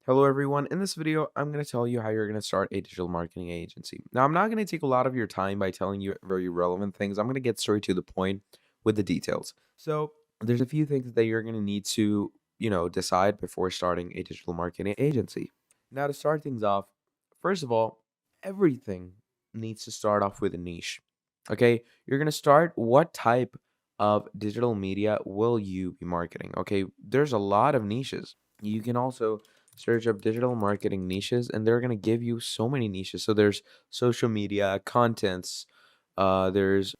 Hello everyone, in this video I'm going to tell you how you're going to start a digital marketing agency. Now I'm not going to take a lot of your time by telling you very relevant things. I'm going to get straight to the point with the details. So there's a few things that you're going to need to, decide before starting a digital marketing agency. Now to start things off, first of all, everything needs to start off with a niche. Okay, you're going to start what type of digital media will you be marketing? Okay, there's a lot of niches. You can also search up digital marketing niches and they're going to give you so many niches. So there's social media, contents, there's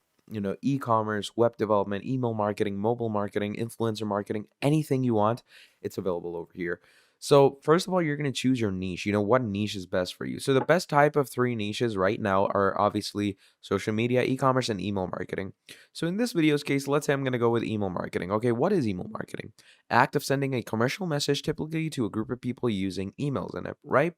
e-commerce, web development, email marketing, mobile marketing, influencer marketing, anything you want, it's available over here. So first of all, you're going to choose your niche. You know what niche is best for you. So the best type of three niches right now are obviously social media, e-commerce, and email marketing. So in this video's case, let's say I'm going to go with email marketing. Okay, what is email marketing? Act of sending a commercial message typically to a group of people using emails in it, right?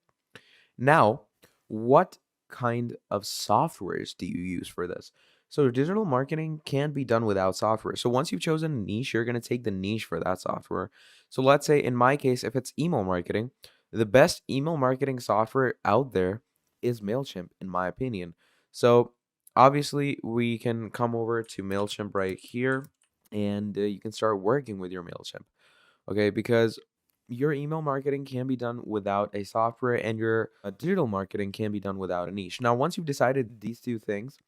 Now, what kind of softwares do you use for this? So digital marketing can be done without software. So once you've chosen a niche, you're going to take the niche for that software. So let's say in my case, if it's email marketing, the best email marketing software out there is MailChimp, in my opinion. So obviously, we can come over to MailChimp right here and you can start working with your MailChimp. Okay, because your email marketing can be done without a software and your digital marketing can be done without a niche. Now, once you've decided these two things,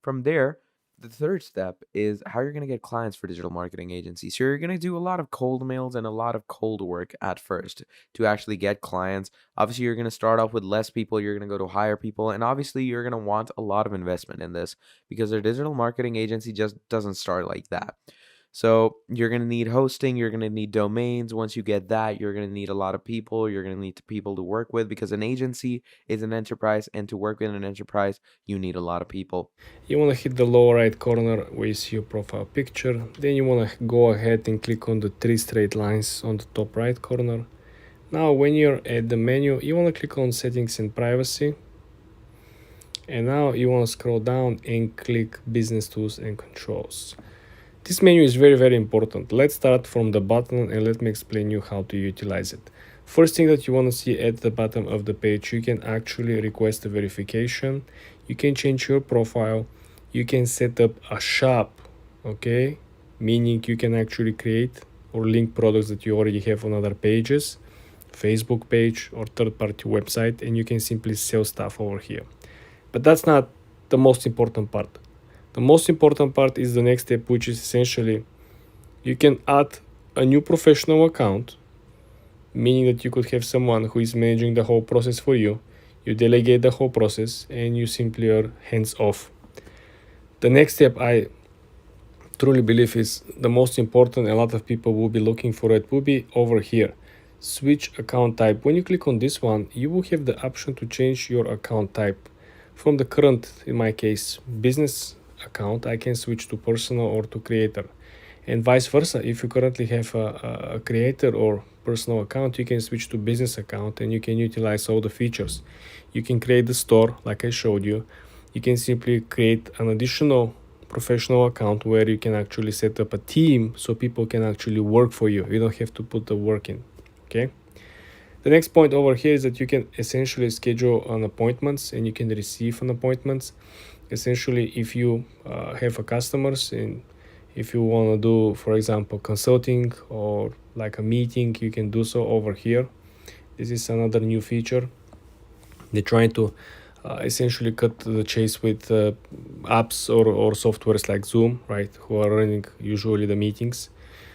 from there, the third step is how you're going to get clients for digital marketing agencies. So you're going to do a lot of cold mails and a lot of cold work at first to actually get clients. Obviously, you're going to start off with less people, you're going to go to higher people, and obviously, you're going to want a lot of investment in this because a digital marketing agency just doesn't start like that. So you're going to need hosting, you're going to need domains. Once you get that, you're going to need a lot of people. You're going to need people to work with because an agency is an enterprise, and to work with an enterprise, you need a lot of people. You want to hit the lower right corner where you see your profile picture. Then you want to go ahead and click on the three straight lines on the top right corner. Now when you're at the menu, you want to click on settings and privacy. And now you want to scroll down and click business tools and controls. This menu is very important. Let's start from the bottom and let me explain you how to utilize it. First thing that you want to see at the bottom of the page, you can actually request a verification. You can change your profile. You can set up a shop, okay? Meaning you can actually create or link products that you already have on other pages, Facebook page or third-party website, and you can simply sell stuff over here. But that's not the most important part. The most important part is the next step, which is essentially you can add a new professional account, meaning that you could have someone who is managing the whole process for you. You delegate the whole process and you simply are hands off. The next step, I truly believe, is the most important. A lot of people will be looking for it, will be over here. Switch account type. When you click on this one, you will have the option to change your account type from the current, in my case, business account. I can switch to personal or to creator, and vice versa. If you currently have a creator or personal account, you can switch to business account and you can utilize all the features. You can create the store like I showed you. You can simply create an additional professional account where you can actually set up a team so people can actually work for you. You don't have to put the work in. Okay. The next point over here is that you can essentially schedule an appointments and you can receive an appointments. Essentially, if you have a customers and if you want to do, for example, consulting or like a meeting, you can do so over here. This is another new feature. They're trying to essentially cut the chase with apps or softwares like Zoom, right, who are running usually the meetings.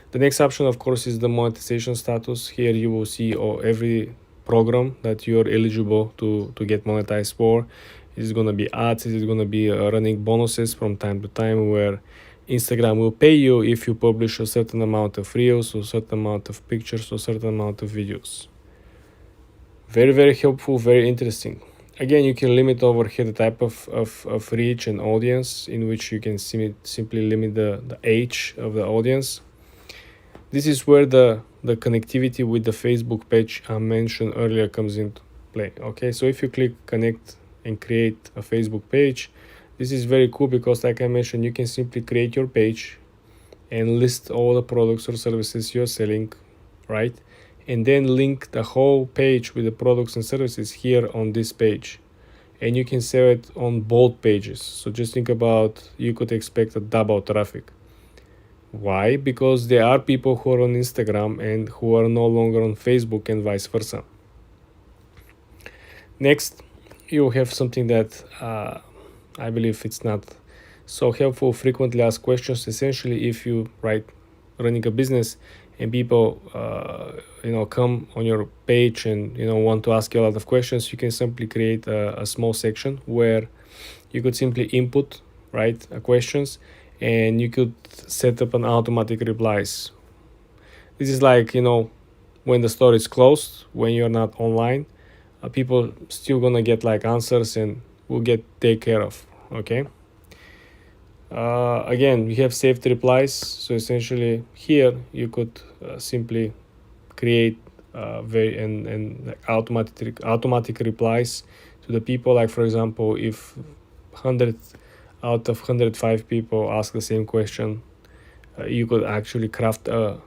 The next option, of course, is the monetization status. Here you will see every program that you're eligible to get monetized for. Is it going to be ads? Is it going to be running bonuses from time to time where Instagram will pay you if you publish a certain amount of reels or certain amount of pictures or certain amount of videos. Very helpful, very interesting. Again, you can limit over here the type of reach and audience, in which you can simply limit the age of the audience. This is where the connectivity with the Facebook page I mentioned earlier comes into play. Okay, so if you click connect and create a Facebook page, this is very cool because, like I mentioned, you can simply create your page and list all the products or services you're selling, right? and then link the whole page with the products and services here on this page. And you can sell it on both pages. So just think about, you could expect a double traffic. Why? Because there are people who are on Instagram and who are no longer on Facebook, and vice versa. Next, you have something that I believe it's not so helpful. Frequently asked questions. Essentially, if you running a business and people come on your page and want to ask you a lot of questions, you can simply create a small section where you could simply input questions, and you could set up an automatic replies. This is like when the store is closed, when you're not online, people still gonna get answers and will get take care of. Okay. Again, we have saved replies. So essentially here you could simply create very and automatic replies to the people. Like for example, if 100 out of 105 people ask the same question, you could actually craft a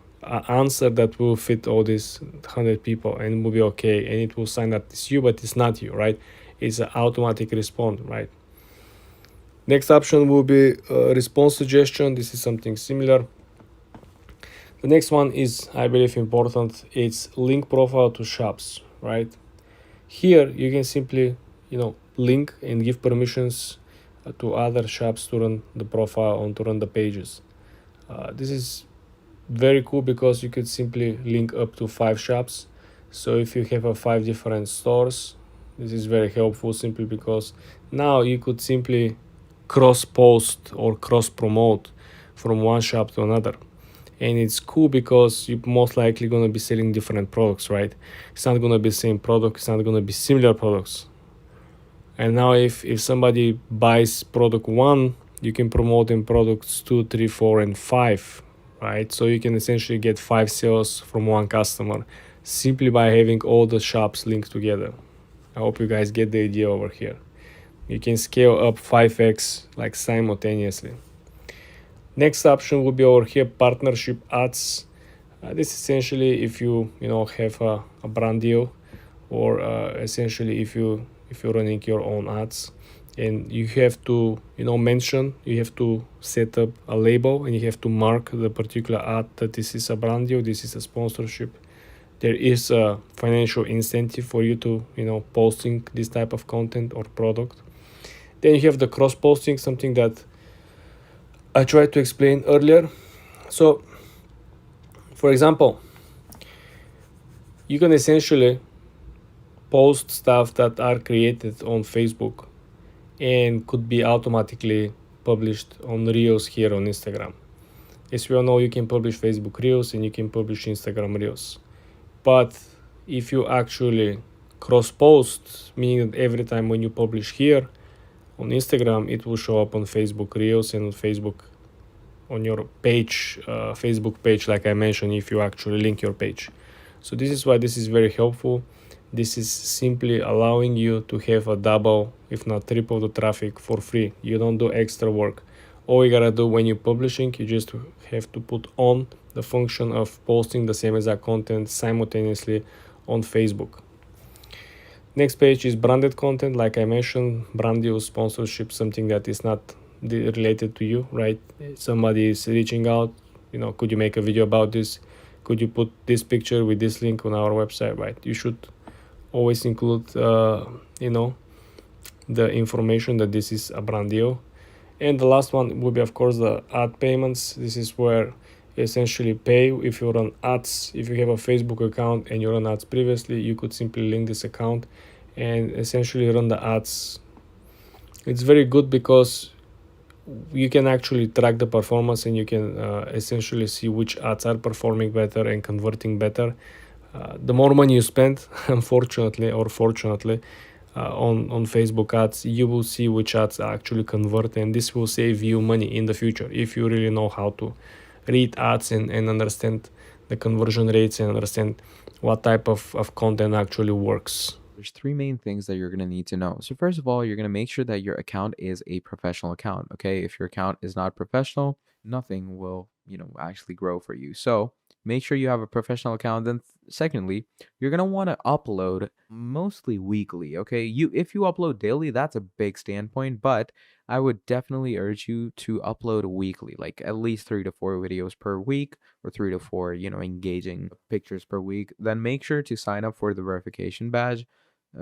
answer that will fit all these 100 people and will be okay, and it will sign that it's you, but it's not you, right? It's an automatic response, right? Next option will be response suggestion. This is something similar. The next one is, I believe, important. It's link profile to shops, right? Here you can simply link and give permissions to other shops to run the profile and to run the pages. This is very cool because you could simply link up to 5 shops. So if you have 5 different stores, this is very helpful, simply because now you could simply cross post or cross promote from one shop to another. And it's cool because you're most likely going to be selling different products, right? It's not going to be the same product, it's not going to be similar products. And now if somebody buys product 1, you can promote in products 2, 3, 4, and 5, right? So you can essentially get 5 sales from one customer simply by having all the shops linked together. I hope you guys get the idea over here. You can scale up 5x simultaneously. Next option will be over here, partnership ads. This essentially if you have a brand deal, or essentially if you're running your own ads, and you have to mention, you have to set up a label, and you have to mark the particular ad that this is a brand deal, this is a sponsorship. There is a financial incentive for you to posting this type of content or product. Then you have the cross posting, something that I tried to explain earlier. So for example, you can essentially post stuff that are created on Facebook and could be automatically published on Reels here on Instagram. As we all know, you can publish Facebook Reels and you can publish Instagram Reels. But if you actually cross post, meaning that every time when you publish here on Instagram, it will show up on Facebook Reels and on Facebook, on your page, Facebook page, like I mentioned, if you actually link your page. So this is why this is very helpful. This is simply allowing you to have a double, if not triple the traffic for free. You don't do extra work. All you gotta do when you're publishing, you just have to put on the function of posting the same exact content simultaneously on Facebook. Next page is branded content. Like I mentioned, brand deal, sponsorship, something that is not related to you, right? Somebody is reaching out, could you make a video about this? Could you put this picture with this link on our website, right? You should always include the information that this is a brand deal. And the last one will be, of course, the ad payments. This is where you essentially pay if you run ads. If you have a Facebook account and you run ads previously, you could simply link this account and essentially run the ads. It's very good because you can actually track the performance, and you can essentially see which ads are performing better and converting better. The more money you spend, unfortunately or fortunately, on Facebook ads, you will see which ads actually convert, and this will save you money in the future if you really know how to read ads and understand the conversion rates and understand what type of content actually works. There's 3 main things that you're going to need to know. So first of all, you're going to make sure that your account is a professional account. Okay, if your account is not professional, nothing will actually grow for you. So make sure you have a professional account. Then secondly, you're gonna want to upload mostly weekly. Okay, if you upload daily, that's a big standpoint, but I would definitely urge you to upload weekly, like at least 3 to 4 videos per week, or 3 to 4, engaging pictures per week. Then make sure to sign up for the verification badge,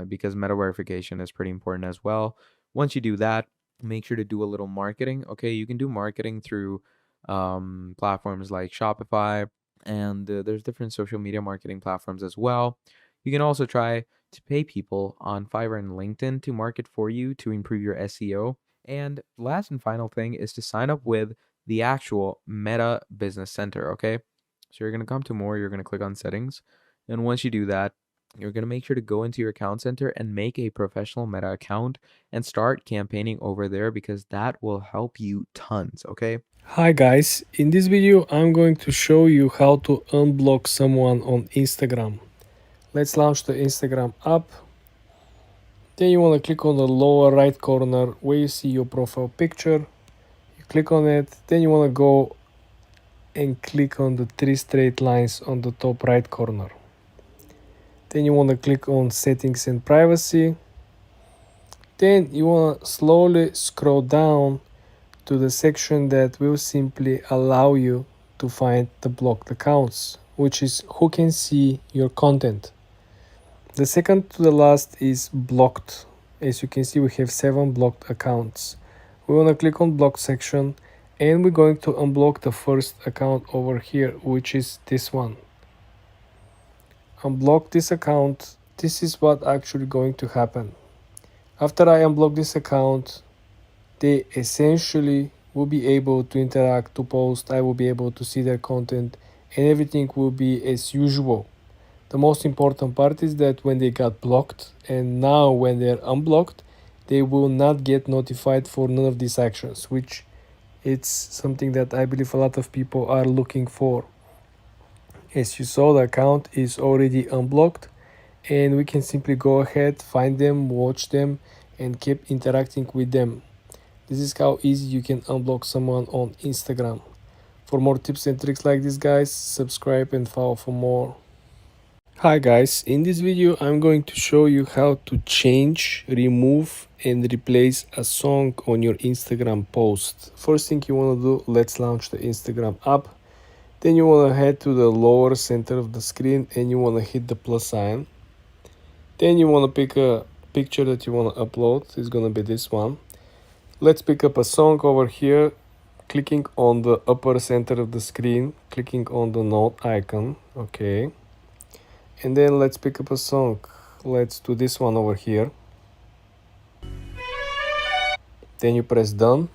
because meta verification is pretty important as well. Once you do that, make sure to do a little marketing. Okay, you can do marketing through platforms like Shopify, and there's different social media marketing platforms as well. You can also try to pay people on Fiverr and LinkedIn to market for you to improve your SEO. And last and final thing is to sign up with the actual Meta Business Center. Okay, so you're going to come to more, you're going to click on settings, and once you do that, you're going to make sure to go into your account center and make a professional Meta account and start campaigning over there, because that will help you tons. Okay. Hi guys, in this video I'm going to show you how to unblock someone on Instagram. Let's launch the Instagram app. Then you want to click on the lower right corner where you see your profile picture. You click on it, then you want to go and click on the 3 straight lines on the top right corner. Then you want to click on settings and privacy. Then you want to slowly scroll down to the section that will simply allow you to find the blocked accounts, which is who can see your content. The second to the last is blocked. As you can see, we have 7 blocked accounts. We want to click on blocked section, and we're going to unblock the first account over here, which is this one. Unblock this account. This is what actually going to happen. After I unblock this account, they essentially will be able to interact, to post. I will be able to see their content, and everything will be as usual. The most important part is that when they got blocked, and now when they're unblocked, they will not get notified for none of these actions, which it's something that I believe a lot of people are looking for. As you saw, the account is already unblocked, and we can simply go ahead, find them, watch them, and keep interacting with them. This is how easy you can unblock someone on Instagram. For more tips and tricks like this, guys, subscribe and follow for more. Hi guys, in this video I'm going to show you how to change, remove and replace a song on your Instagram post. First thing you want to do, let's launch the Instagram app. Then you want to head to the lower center of the screen and you want to hit the plus sign. Then you want to pick a picture that you want to upload. It's going to be this one. Let's pick up a song over here, clicking on the upper center of the screen, clicking on the note icon. Okay. And then let's pick up a song. Let's do this one over here. Then you press done.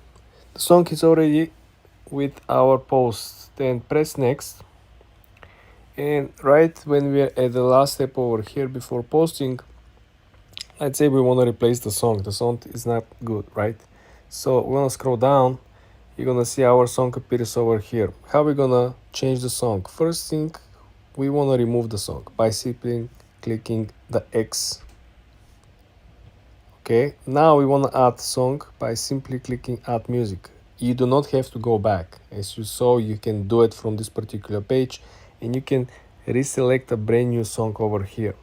The song is already with our post. Then press next. And right when we're at the last step over here before posting, let's say we want to replace the song. The song is not good, right? So we're gonna scroll down. You're gonna see our song appears over here. How are we gonna change the song? First thing, we want to remove the song by simply clicking the X. Okay, now we want to add song by simply clicking add music. You do not have to go back. As you saw, you can do it from this particular page, and you can reselect a brand new song over here.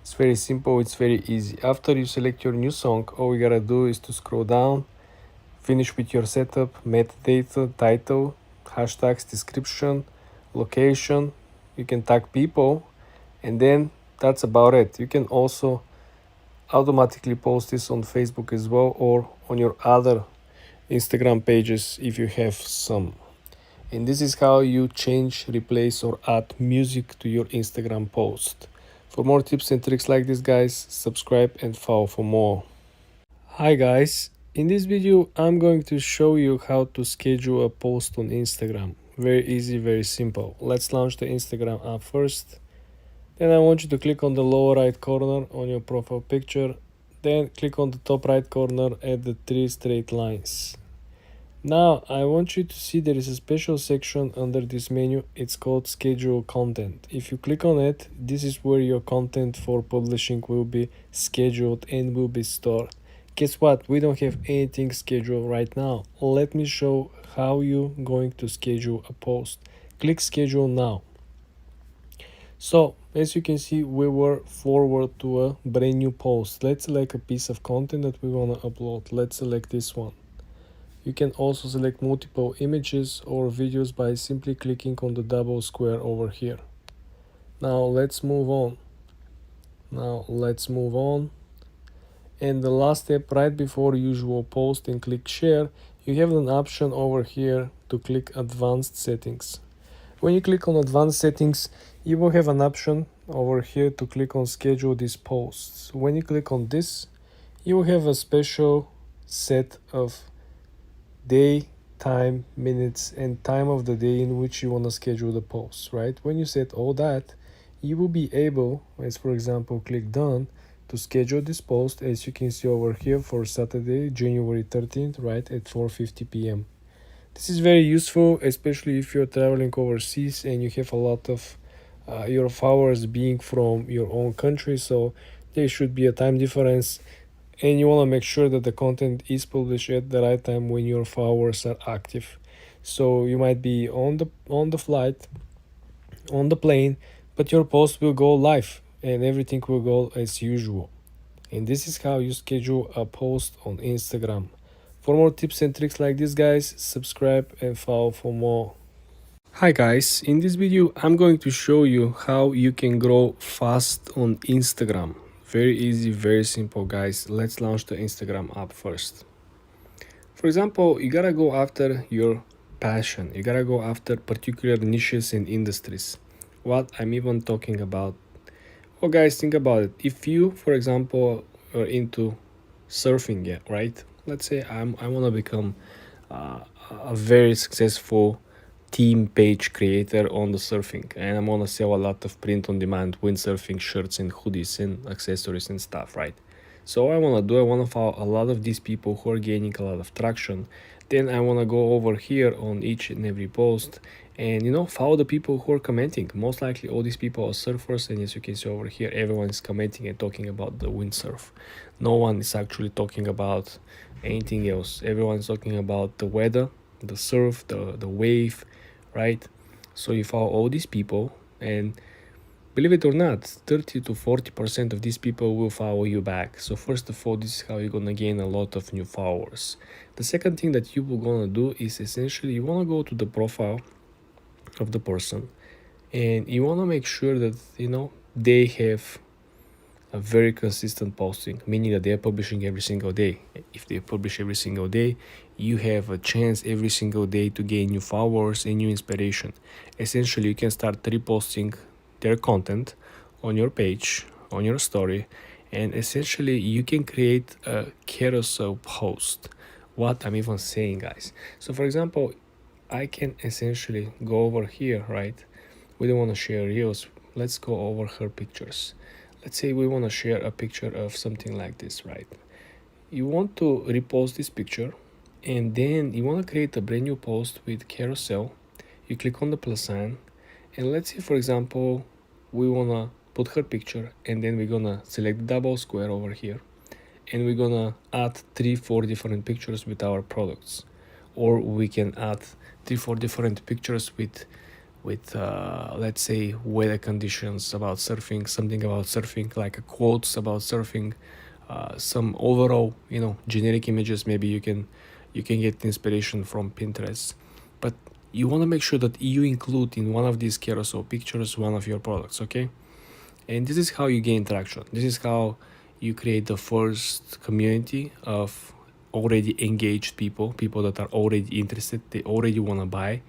It's very simple, it's very easy. After you select your new song, all you gotta do is to scroll down, finish with your setup, metadata, title, hashtags, description, location. You can tag people, and then that's about it. You can also automatically post this on Facebook as well, or on your other Instagram pages if you have some. And this is how you change, replace or add music to your Instagram post. For more tips and tricks like this, guys, subscribe and follow for more. Hi guys, in this video I'm going to show you how to schedule a post on Instagram. Very easy, very simple. Let's launch the Instagram app first. Then I want you to click on the lower right corner on your profile picture. Then click on the top right corner at the 3 straight lines. Now I want you to see there is a special section under this menu. It's called schedule content. If you click on it, this is where your content for publishing will be scheduled and will be stored. Guess what? We don't have anything scheduled right now. Let me show how you going to schedule a post. Click schedule now. So as you can see, we were forward to a brand new post. Let's select a piece of content that we want to upload. Let's select this one. You can also select multiple images or videos by simply clicking on the double square over here. Now let's move on. And the last step, right before usual post and click share, you have an option over here to click advanced settings. When you click on advanced settings, you will have an option over here to click on schedule these posts. When you click on this, you will have a special set of day, time, minutes, and time of the day in which you want to schedule the posts, right? When you set all that, you will be able, as for example, click done, to schedule this post, as you can see over here, for Saturday, January 13th, right at 4:50 p.m. This is very useful, especially if you're traveling overseas and you have a lot of your followers being from your own country, so there should be a time difference, and you want to make sure that the content is published at the right time when your followers are active. So you might be on the flight, on the plane, but your post will go live and everything will go as usual. And this is how you schedule a post on Instagram. For more tips and tricks like this, guys, subscribe and follow for more. Hi guys, in this video I'm going to show you how you can grow fast on Instagram. Very easy, very simple, guys. Let's launch the Instagram app first. For example, you gotta go after your passion. You gotta go after particular niches and industries. What I'm even talking about. Well, guys, think about it. If you, for example, are into surfing, yeah, right? Let's say I want to become a very successful team page creator on the surfing, and I'm gonna sell a lot of print on demand windsurfing shirts and hoodies and accessories and stuff, right? So what I want to do, I want to follow a lot of these people who are gaining a lot of traction. Then I want to go over here on each and every post and follow the people who are commenting. Most likely all these people are surfers, and as you can see over here, everyone is commenting and talking about the windsurf. No one is actually talking about anything else. Everyone's talking about the weather, the surf, the wave, right? So you follow all these people, and believe it or not, 30 to 40% of these people will follow you back. So first of all, this is how you're gonna gain a lot of new followers. The second thing that you will gonna do is essentially you wanna go to the profile of the person, and you wanna make sure that they have a very consistent posting, meaning that they are publishing every single day. If they publish every single day, you have a chance every single day to gain new followers and new inspiration. Essentially, you can start reposting their content on your page, on your story, and essentially you can create a carousel post. What I'm even saying, guys. So for example, I can essentially go over here, right? We don't want to share reels. Let's go over her pictures. Let's say we want to share a picture of something like this, right? You want to repost this picture, and then you want to create a brand new post with carousel. You click on the plus sign, and let's say, for example, we want to put her picture, and then we're going to select the double square over here, and we're going to add 3-4 different pictures with our products. Or we can add 3-4 different pictures with let's say weather conditions about surfing, something about surfing, like a quotes about surfing, some overall generic images. Maybe you can get inspiration from Pinterest, but you want to make sure that you include in one of these carousel pictures one of your products, okay? And this is how you gain traction. This is how you create the first community of already engaged people that are already interested. They already want to buy.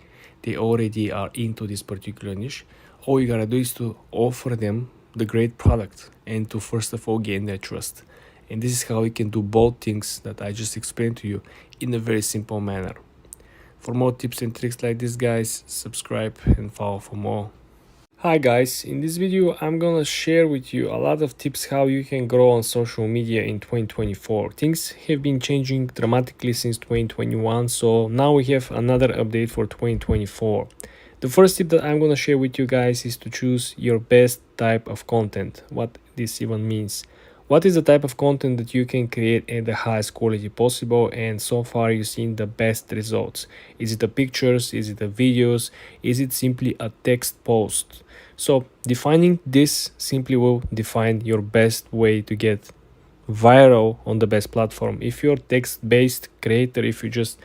They already are into this particular niche. All you gotta do is to offer them the great product and to first of all gain their trust. And this is how you can do both things that I just explained to you in a very simple manner. For more tips and tricks like this, guys, subscribe and follow for more. Hi guys, in this video I'm gonna share with you a lot of tips how you can grow on social media in 2024. Things have been changing dramatically since 2021, so now we have another update for 2024. The first tip that I'm gonna share with you guys is to choose your best type of content. What this even means. What is the type of content that you can create at the highest quality possible, and so far you've seen the best results? Is it the pictures? Is it the videos? Is it simply a text post? So defining this simply will define your best way to get viral on the best platform. If you're text-based creator, if you just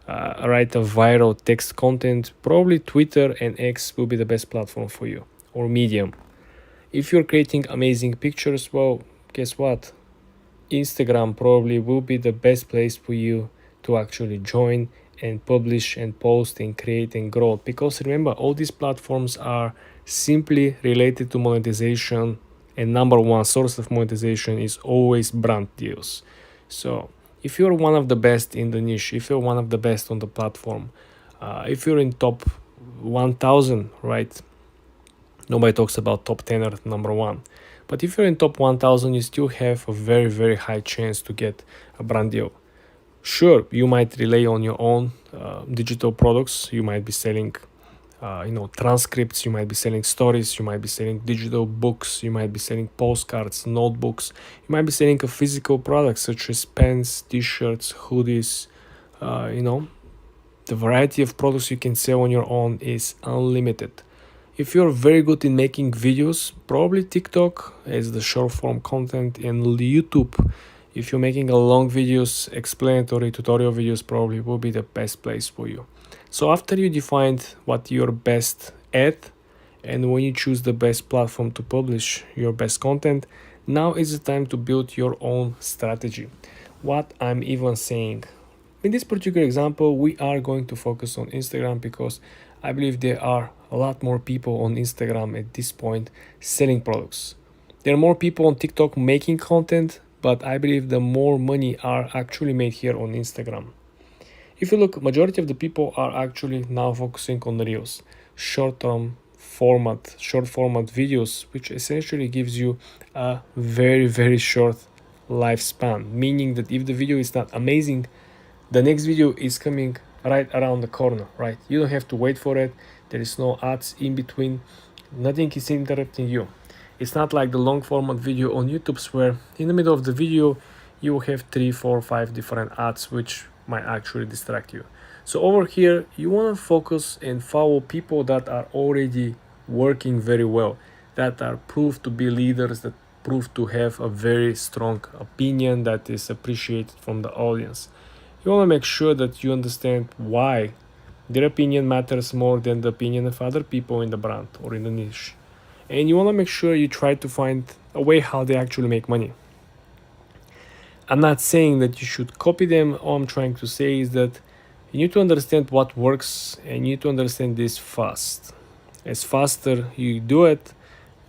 write a viral text content, probably Twitter and X will be the best platform for you, or Medium. If you're creating amazing pictures, well, guess what? Instagram probably will be the best place for you to actually join and publish and post and create and grow. Because remember, all these platforms are simply related to monetization, and number one source of monetization is always brand deals. So if you're one of the best in the niche, if you're one of the best on the platform, if you're in top 1000, right? Nobody talks about top 10 or number one. But if you're in top 1000, you still have a very, very high chance to get a brand deal. Sure, you might rely on your own digital products. You might be selling, transcripts. You might be selling stories. You might be selling digital books. You might be selling postcards, notebooks. You might be selling a physical product such as pens, t-shirts, hoodies. The variety of products you can sell on your own is unlimited. If you're very good in making videos, probably TikTok as the short form content, and YouTube, if you're making a long videos, explanatory tutorial videos, probably will be the best place for you. So after you defined what you're best at, and when you choose the best platform to publish your best content, now is the time to build your own strategy. What I'm even saying, in this particular example, we are going to focus on Instagram because I believe there are a lot more people on Instagram at this point selling products. There are more people on TikTok making content, but I believe the more money are actually made here on Instagram. If you look, majority of the people are actually now focusing on Reels, short format videos, which essentially gives you a very, very short lifespan, meaning that if the video is not amazing, the next video is coming right around the corner, right? You don't have to wait for it. There is no ads in between. Nothing is interrupting you. It's not like the long format video on YouTube where in the middle of the video you will have 3, 4, 5 different ads which might actually distract you. So over here you want to focus and follow people that are already working very well, that are proved to be leaders, that prove to have a very strong opinion that is appreciated from the audience. You want to make sure that you understand why their opinion matters more than the opinion of other people in the brand or in the niche. And you want to make sure you try to find a way how they actually make money. I'm not saying that you should copy them. All I'm trying to say is that you need to understand what works, and you need to understand this fast. As faster you do it,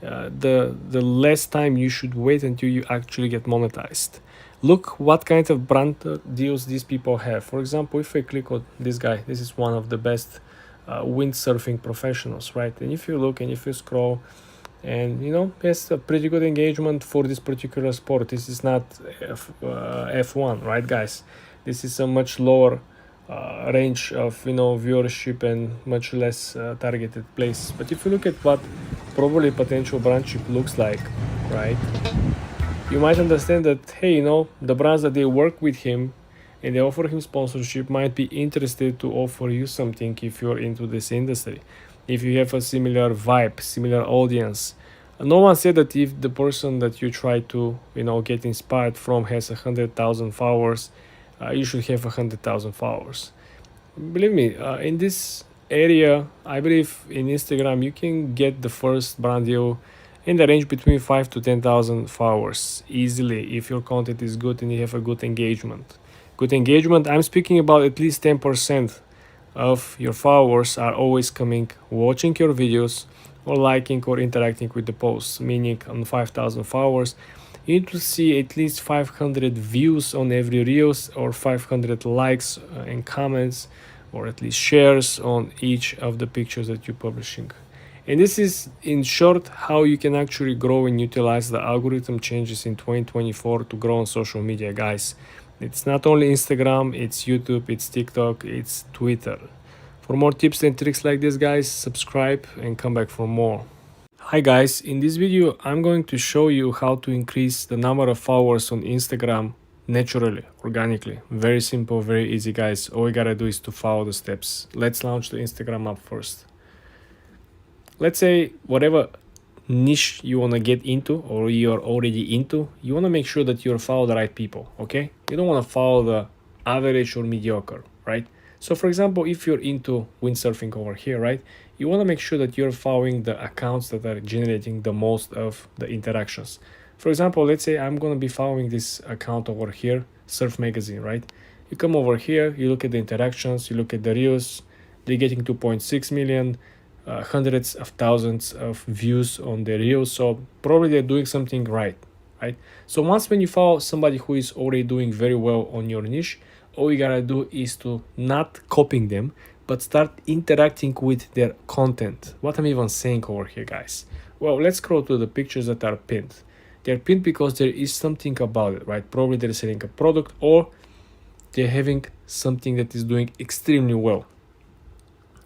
the less time you should wait until you actually get monetized. Look what kind of brand deals these people have. For example, if I click on this guy, this is one of the best windsurfing professionals, right? And if you look and if you scroll, and he has a pretty good engagement for this particular sport. This is not F1, right, guys? This is a much lower range of viewership and much less targeted place. But if you look at what probably potential brandship looks like, right, you might understand that, hey, the brands that they work with him and they offer him sponsorship might be interested to offer you something if you're into this industry, if you have a similar vibe, similar audience. No one said that if the person that you try to get inspired from has 100,000 followers, you should have 100,000 followers. Believe me, in this area, I believe in Instagram you can get the first brand deal in the range between 5 to 10,000 followers easily if your content is good and you have a good engagement. Good engagement, I'm speaking about at least 10% of your followers are always coming, watching your videos or liking or interacting with the posts, meaning on 5,000 followers, you need to see at least 500 views on every reels or 500 likes and comments or at least shares on each of the pictures that you're publishing. And this is, in short, how you can actually grow and utilize the algorithm changes in 2024 to grow on social media, guys. It's not only Instagram, it's YouTube, it's TikTok, it's Twitter. For more tips and tricks like this, guys, subscribe and come back for more. Hi guys, in this video I'm going to show you how to increase the number of followers on Instagram naturally, organically. Very simple, very easy guys. All you gotta do is to follow the steps. Let's launch the Instagram app first. Let's say whatever niche you wanna get into or you're already into, you wanna make sure that you follow the right people, okay? You don't wanna follow the average or mediocre, right? So for example, if you're into windsurfing over here, right, you want to make sure that you're following the accounts that are generating the most of the interactions. For example, let's say I'm going to be following this account over here, Surf Magazine, right? You come over here, you look at the interactions, you look at the reels, they're getting 2.6 million, hundreds of thousands of views on the reels, so probably they're doing something right, right? So once when you follow somebody who is already doing very well on your niche, all you gotta do is to not copying them, but start interacting with their content. What I'm even saying over here, guys. Well, let's scroll to the pictures that are pinned. They're pinned because there is something about it, right? Probably they're selling a product or they're having something that is doing extremely well.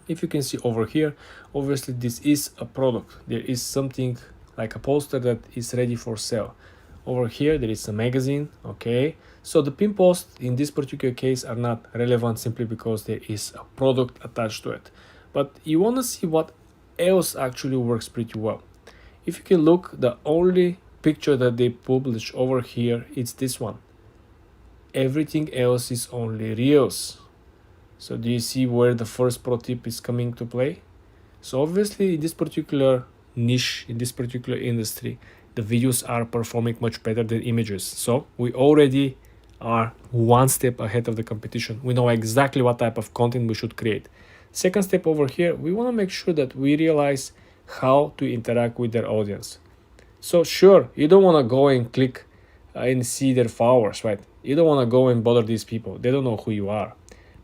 If you can see over here, obviously this is a product. There is something like a poster that is ready for sale. Over here there is a magazine, okay? So the pin posts in this particular case are not relevant simply because there is a product attached to it. But you want to see what else actually works pretty well. If you can look, the only picture that they publish over here is this one. Everything else is only reels. So do you see where the first pro tip is coming to play? So obviously in this particular niche, in this particular industry, the videos are performing much better than images. So we already are one step ahead of the competition. We know exactly what type of content we should create. Second step over here, we want to make sure that we realize how to interact with their audience. So sure, you don't want to go and click and see their followers, right? You don't want to go and bother these people. They don't know who you are.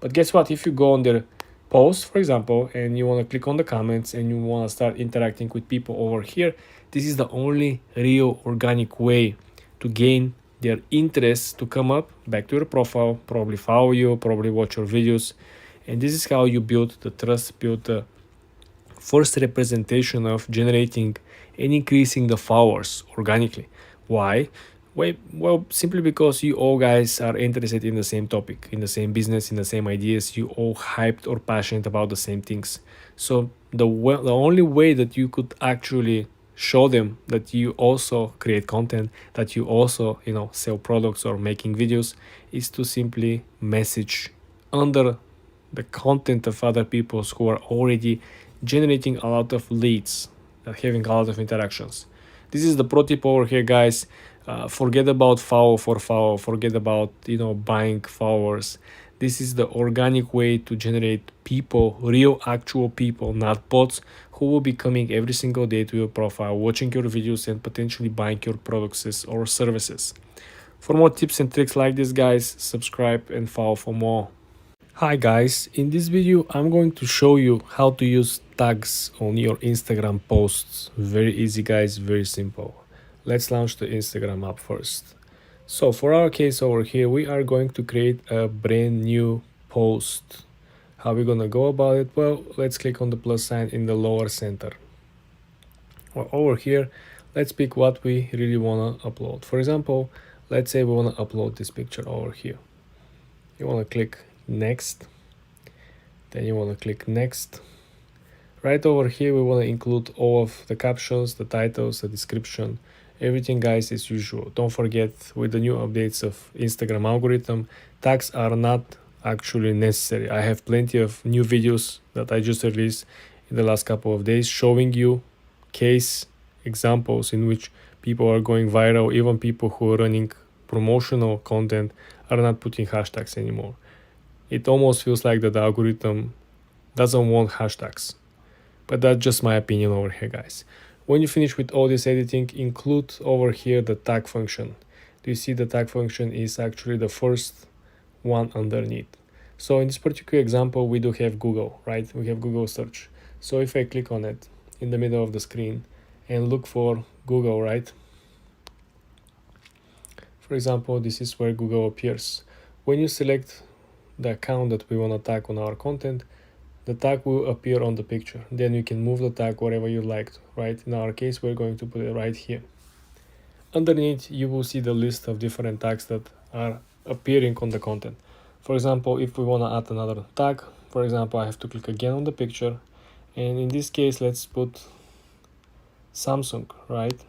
But guess what? If you go on their post, for example, and you want to click on the comments and you want to start interacting with people over here, this is the only real organic way to gain their interest to come up back to your profile, probably follow you, probably watch your videos. And this is how you build the trust, build the first representation of generating and increasing the followers organically. Why? Well, simply because you all guys are interested in the same topic, in the same business, in the same ideas. You all hyped or passionate about the same things. So the only way that you could actually show them that you also create content, that you also sell products or making videos, is to simply message under the content of other people who are already generating a lot of leads, having a lot of interactions. This is the pro tip over here, guys. Forget about follow for follow, forget about buying followers. This is the organic way to generate people, real actual people, not bots, who will be coming every single day to your profile, watching your videos and potentially buying your products or services. For more tips and tricks like this, guys, subscribe and follow for more. Hi guys, in this video I'm going to show you how to use tags on your Instagram posts. Very easy guys, very simple. Let's launch the Instagram app first. So for our case over here, we are going to create a brand new post. How are we gonna go about it? Well, let's click on the plus sign in the lower center. Well, over here, let's pick what we really wanna upload. For example, let's say we wanna upload this picture over here. You wanna click next, then you want to click next. Right over here we want to include all of the captions, the titles, the description, everything guys as usual. Don't forget, with the new updates of Instagram algorithm, tags are not actually necessary. I have plenty of new videos that I just released in the last couple of days showing you case examples in which people are going viral. Even people who are running promotional content are not putting hashtags anymore. It almost feels like that the algorithm doesn't want hashtags. But that's just my opinion over here, guys. When you finish with all this editing, include over here the tag function. Do you see the tag function is actually the first one underneath? So in this particular example, we do have Google, right? We have Google search. So if I click on it in the middle of the screen and look for Google, right? For example, this is where Google appears. When you select the account that we want to tag on our content, the tag will appear on the picture. Then you can move the tag wherever you like, right? In our case, we're going to put it right here. Underneath, you will see the list of different tags that are appearing on the content. For example, if we want to add another tag, for example, I have to click again on the picture, and in this case, let's put Samsung, right?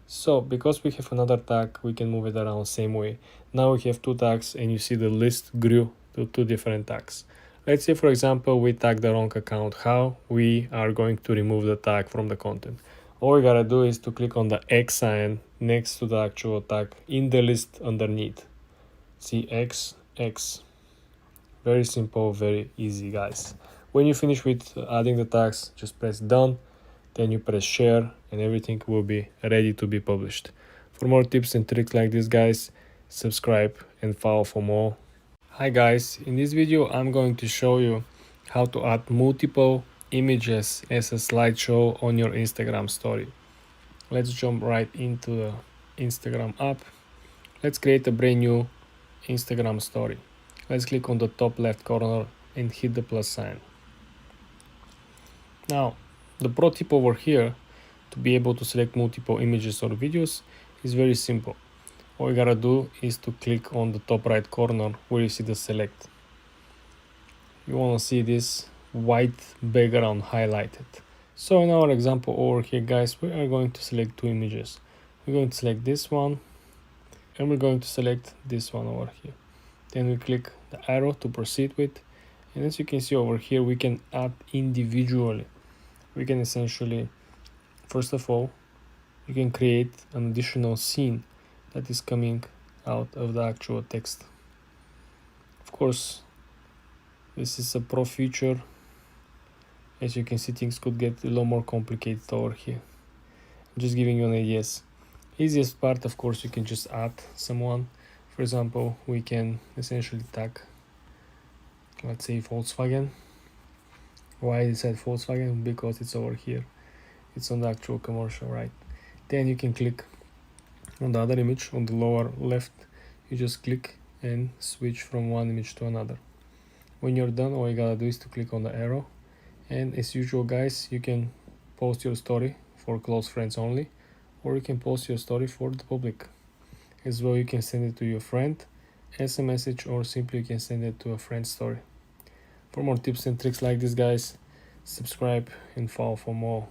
So because we have another tag, we can move it around same way. Now we have two tags, and you see the list grew to two different tags. Let's say, for example, we tag the wrong account. How we are going to remove the tag from the content? All we gotta do is to click on the X sign next to the actual tag in the list underneath. See X, X. Very simple, very easy, guys. When you finish with adding the tags, just press done, then you press share, and everything will be ready to be published. For more tips and tricks like this, guys, subscribe and follow for more. Hi guys, in this video I'm going to show you how to add multiple images as a slideshow on your Instagram story. Let's jump right into the Instagram app. Let's create a brand new Instagram story. Let's click on the top left corner and hit the plus sign. Now, the pro tip over here to be able to select multiple images or videos is very simple. All you gotta do is to click on the top right corner where you see the select. You wanna see this white background highlighted. So in our example over here, guys, we are going to select two images. We're going to select this one, and we're going to select this one over here. Then we click the arrow to proceed with, and as you can see over here, we can add individually. We can essentially, first of all, you can create an additional scene that is coming out of the actual text. Of course, this is a pro feature. As you can see, things could get a lot more complicated over here. I'm just giving you an idea. Easiest part, of course, you can just add someone. For example, we can essentially tag, let's say, Volkswagen. Why I said Volkswagen? Because it's over here. It's on the actual commercial, right? Then you can click on the other image on the lower left. You just click and switch from one image to another. When you're done, all you gotta do is to click on the arrow, and as usual, guys, you can post your story for close friends only, or you can post your story for the public. As well, you can send it to your friend as a message, or simply you can send it to a friend's story. For more tips and tricks like this, guys, subscribe and follow for more.